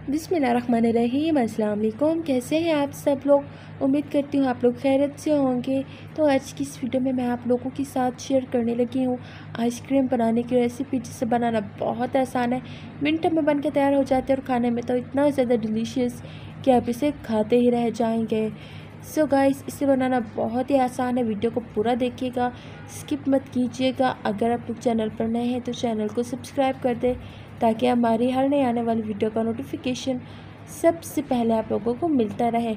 बिस्मिल्लाहिर्रहमानिर्रहीम। अस्सलाम वालेकुम। कैसे हैं आप सब लोग? उम्मीद करती हूँ आप लोग खैरियत से होंगे। तो आज की इस वीडियो में मैं आप लोगों के साथ शेयर करने लगी हूँ आइसक्रीम बनाने की रेसिपी, जिसे बनाना बहुत आसान है। मिनटों में बन के तैयार हो जाते हैं और खाने में तो इतना ज़्यादा डिलीशियस कि आप इसे खाते ही रह जाएंगे। सो गाइस, इसे बनाना बहुत ही आसान है। वीडियो को पूरा देखिएगा, स्किप मत कीजिएगा। अगर आप लोग चैनल पर नए हैं तो चैनल को सब्सक्राइब कर दें ताकि हमारी हर नई आने वाली वीडियो का नोटिफिकेशन सबसे पहले आप लोगों को मिलता रहे।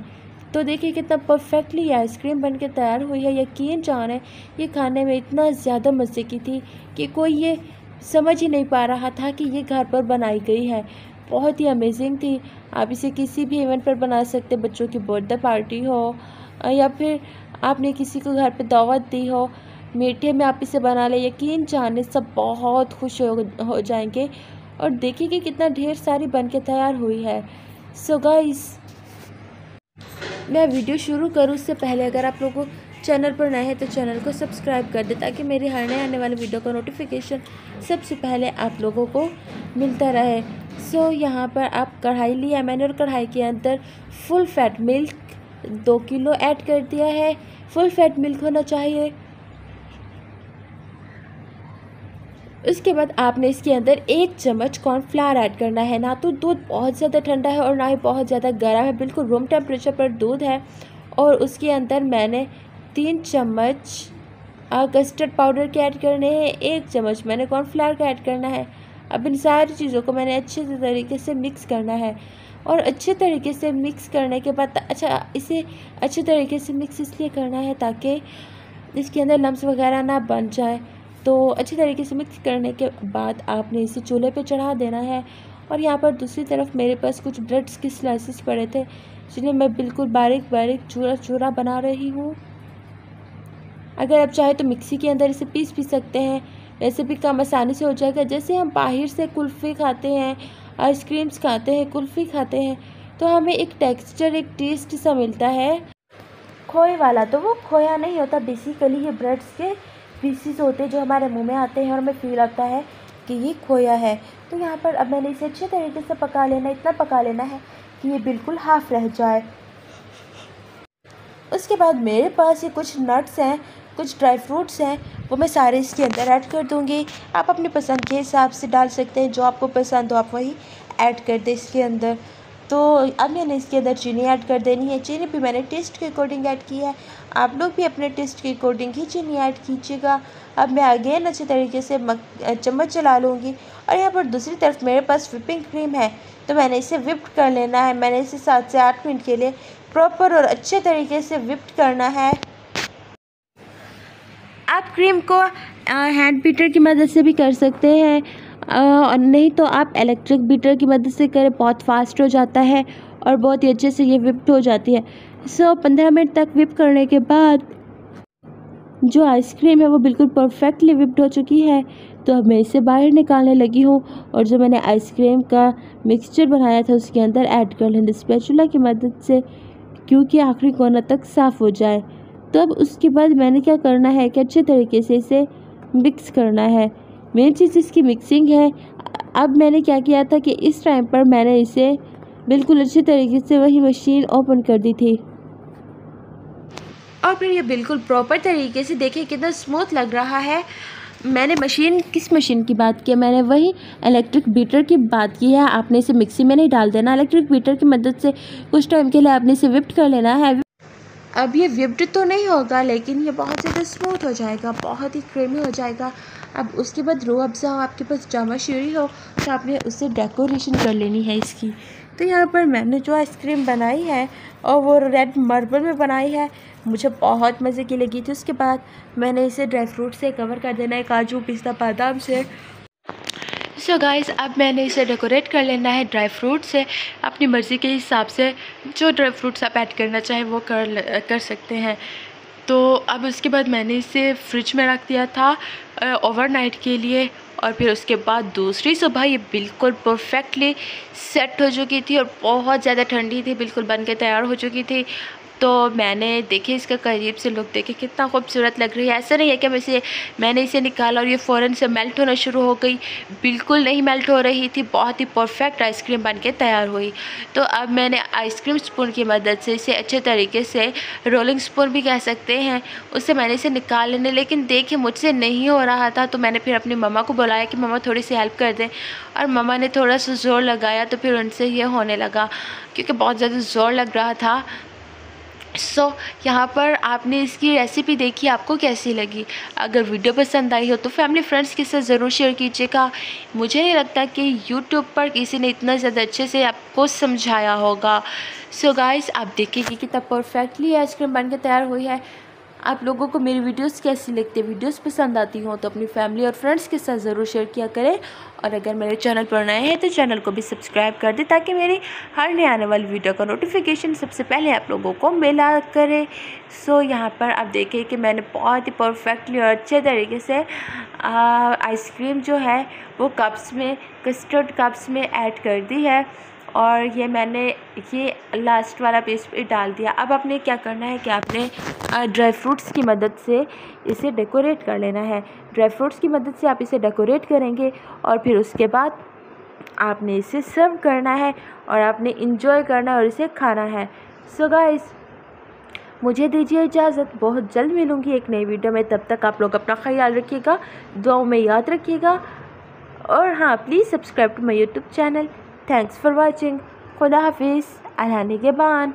तो देखिए कितना परफेक्टली ये आइसक्रीम बन के तैयार हुई है। यकीन जाने ये खाने में इतना ज़्यादा मज़े की थी कि कोई ये समझ ही नहीं पा रहा था कि ये घर पर बनाई गई है। बहुत ही अमेजिंग थी। आप इसे किसी भी इवेंट पर बना सकते, बच्चों की बर्थडे पार्टी हो या फिर आपने किसी को घर पर दावत दी हो, मीठे में आप इसे बना लें। यकीन जाने सब बहुत खुश हो जाएंगे। और देखिए कि कितना ढेर सारी बन के तैयार हुई है। सो गाइस, मैं वीडियो शुरू करूँ उससे पहले अगर आप लोगों चैनल पर नए हैं तो चैनल को सब्सक्राइब कर दें ताकि मेरी हर नए आने वाले वीडियो का नोटिफिकेशन सबसे पहले आप लोगों को मिलता रहे। सो यहाँ पर आप कढ़ाई लिया मैंने और कढ़ाई के अंदर full fat milk 2 kilo add कर दिया है। फुल फैट मिल्क होना चाहिए। उसके बाद आपने इसके अंदर 1 चम्मच कॉर्नफ्लावर ऐड करना है। ना तो दूध बहुत ज़्यादा ठंडा है और ना ही बहुत ज़्यादा गर्म है, बिल्कुल रूम टेम्परेचर पर दूध है। और उसके अंदर मैंने 3 चम्मच कस्टर्ड पाउडर के ऐड करने हैं, 1 चम्मच मैंने कॉर्नफ्लावर का ऐड करना है। अब इन सारी चीज़ों को मैंने अच्छे तरीके से मिक्स करना है। और अच्छे तरीके से मिक्स करने के बाद इसे अच्छे तरीके से मिक्स इसलिए करना है ताकि इसके अंदर लम्स वगैरह ना बन जाए। तो अच्छी तरीके से मिक्स करने के बाद आपने इसे चूल्हे पे चढ़ा देना है। और यहाँ पर दूसरी तरफ मेरे पास कुछ ब्रेड्स के स्लाइसेस पड़े थे जिन्हें मैं बिल्कुल बारीक बारीक चूरा बना रही हूँ। अगर आप चाहे तो मिक्सी के अंदर इसे पीस भी सकते हैं, वैसे भी काम आसानी से हो जाएगा। जैसे हम बाहर से कुल्फ़ी खाते हैं, आइसक्रीम्स खाते हैं, कुल्फ़ी खाते हैं, तो हमें एक टेक्स्चर, एक टेस्ट सा मिलता है खोए वाला। तो वो खोया नहीं होता, बेसिकली ये ब्रेड्स के पीसीस होते हैं जो हमारे मुंह में आते हैं और हमें फील आता है कि ये खोया है। तो यहाँ पर अब मैंने इसे अच्छे तरीके से पका लेना, इतना पका लेना है कि ये बिल्कुल हाफ रह जाए। उसके बाद मेरे पास ये कुछ नट्स हैं, कुछ ड्राई फ्रूट्स हैं, वो मैं सारे इसके अंदर ऐड कर दूँगी। आप अपनी पसंद के हिसाब से डाल सकते हैं, जो आपको पसंद हो आप वही ऐड कर दें इसके अंदर। तो अब मैंने इसके अंदर चीनी ऐड कर देनी है। चीनी भी मैंने टेस्ट के अकॉर्डिंग ऐड की है, आप लोग भी अपने टेस्ट के अकॉर्डिंग ही चीनी ऐड कीजिएगा। अब मैं अगेन अच्छे तरीके से चम्मच चला लूँगी। और यहाँ पर दूसरी तरफ मेरे पास व्हिपिंग क्रीम है, तो मैंने इसे व्हिप्ड कर लेना है। मैंने इसे 7 से 8 मिनट के लिए प्रॉपर और अच्छे तरीके से व्हिप्ड करना है। आप क्रीम को हैंड बीटर की मदद से भी कर सकते हैं और नहीं तो आप इलेक्ट्रिक बीटर की मदद से करें, बहुत फास्ट हो जाता है और बहुत ही अच्छे से ये व्हिप्ड हो जाती है। 15 मिनट तक व्हिप करने के बाद जो आइसक्रीम है वो बिल्कुल परफेक्टली व्हिप्ड हो चुकी है। तो अब मैं इसे बाहर निकालने लगी हूँ और जो मैंने आइसक्रीम का मिक्सचर बनाया था उसके अंदर ऐड कर लेंगे स्पैचुला की मदद से, क्योंकि आखिरी कोना तक साफ़ हो जाए। तो अब उसके बाद मैंने क्या करना है कि अच्छे तरीके से इसे मिक्स करना है। मेन चीज़ इसकी मिक्सिंग है। अब मैंने क्या किया था कि इस टाइम पर मैंने इसे बिल्कुल अच्छे तरीके से वही मशीन ओपन कर दी थी और फिर ये बिल्कुल प्रॉपर तरीके से देखिए कितना स्मूथ लग रहा है। मैंने किस मशीन की बात की है, मैंने वही इलेक्ट्रिक बीटर की बात की है। आपने इसे मिक्सी में नहीं डाल देना, इलेक्ट्रिक बीटर की मदद से कुछ टाइम के लिए आपने इसे व्हिप्ड कर लेना है। अब ये व्हिप्ड तो नहीं होगा लेकिन ये बहुत ज़्यादा स्मूथ हो जाएगा, बहुत ही क्रीमी हो जाएगा। अब उसके बाद रूह अफ़ज़ा हो, आपके पास जामा शीरी हो, तो आपने उससे डेकोरेशन कर लेनी है इसकी। तो यहाँ पर मैंने जो आइसक्रीम बनाई है और वो रेड मार्बल में बनाई है, मुझे बहुत मज़े की लगी थी। उसके बाद मैंने इसे ड्राई फ्रूट से कवर कर देना है, काजू पिस्ता बादाम से। सो गाइस, अब मैंने इसे डेकोरेट कर लेना है ड्राई फ्रूट से। अपनी मर्ज़ी के हिसाब से जो ड्राई फ्रूट्स आप ऐड करना चाहें वो कर सकते हैं। तो अब उसके बाद मैंने इसे फ्रिज में रख दिया था ओवरनाइट के लिए। और फिर उसके बाद दूसरी सुबह ये बिल्कुल परफेक्टली सेट हो चुकी थी और बहुत ज़्यादा ठंडी थी, बिल्कुल बन के तैयार हो चुकी थी। तो मैंने देखे इसका करीब से लुक देखे, कितना खूबसूरत लग रही है। ऐसा नहीं है कि मैंने इसे निकाला और ये फ़ौरन से मेल्ट होना शुरू हो गई, बिल्कुल नहीं मेल्ट हो रही थी, बहुत ही परफेक्ट आइसक्रीम बन के तैयार हुई। तो अब मैंने आइसक्रीम स्पून की मदद से इसे अच्छे तरीके से, रोलिंग स्पून भी कह सकते हैं, उससे मैंने इसे निकाल लेने, लेकिन देखिए मुझसे नहीं हो रहा था। तो मैंने फिर अपनी मम्मा को बुलाया कि मम्मा थोड़ी सी हेल्प कर दें, और मम्मा ने थोड़ा सा ज़ोर लगाया तो फिर उनसे ये होने लगा, क्योंकि बहुत ज़्यादा ज़ोर लग रहा था। यहाँ पर आपने इसकी रेसिपी देखी, आपको कैसी लगी? अगर वीडियो पसंद आई हो तो फैमिली फ्रेंड्स के साथ ज़रूर शेयर कीजिएगा। मुझे नहीं लगता कि यूट्यूब पर किसी ने इतना ज़्यादा अच्छे से आपको समझाया होगा। गाइस, आप देखिए कि कितना परफेक्टली आइसक्रीम बन के तैयार हुई है। आप लोगों को मेरी वीडियोस कैसी लगती है? वीडियोस पसंद आती हो तो अपनी फैमिली और फ्रेंड्स के साथ ज़रूर शेयर किया करें, और अगर मेरे चैनल पर नए हैं तो चैनल को भी सब्सक्राइब कर दें, ताकि मेरी हर नए आने वाली वीडियो का नोटिफिकेशन सबसे पहले आप लोगों को मिला करे। यहाँ पर आप देखें कि मैंने बहुत ही परफेक्टली और अच्छे तरीके से आइसक्रीम जो है वो कप्स में, कस्टर्ड कप्स में ऐड कर दी है, और ये मैंने ये लास्ट वाला पीस पे डाल दिया। अब आपने क्या करना है कि आपने ड्राई फ्रूट्स की मदद से इसे डेकोरेट कर लेना है। ड्राई फ्रूट्स की मदद से आप इसे डेकोरेट करेंगे, और फिर उसके बाद आपने इसे सर्व करना है, और आपने इंजॉय करना है और इसे खाना है। गाइस, मुझे दीजिए इजाज़त, बहुत जल्द मिलूँगी एक नई वीडियो में। तब तक आप लोग अपना ख्याल रखिएगा, दुआओं में याद रखिएगा, और हाँ, please subscribe to my YouTube channel. Thanks for watching. खुदा हाफिज़। अल्लाह निगहबान।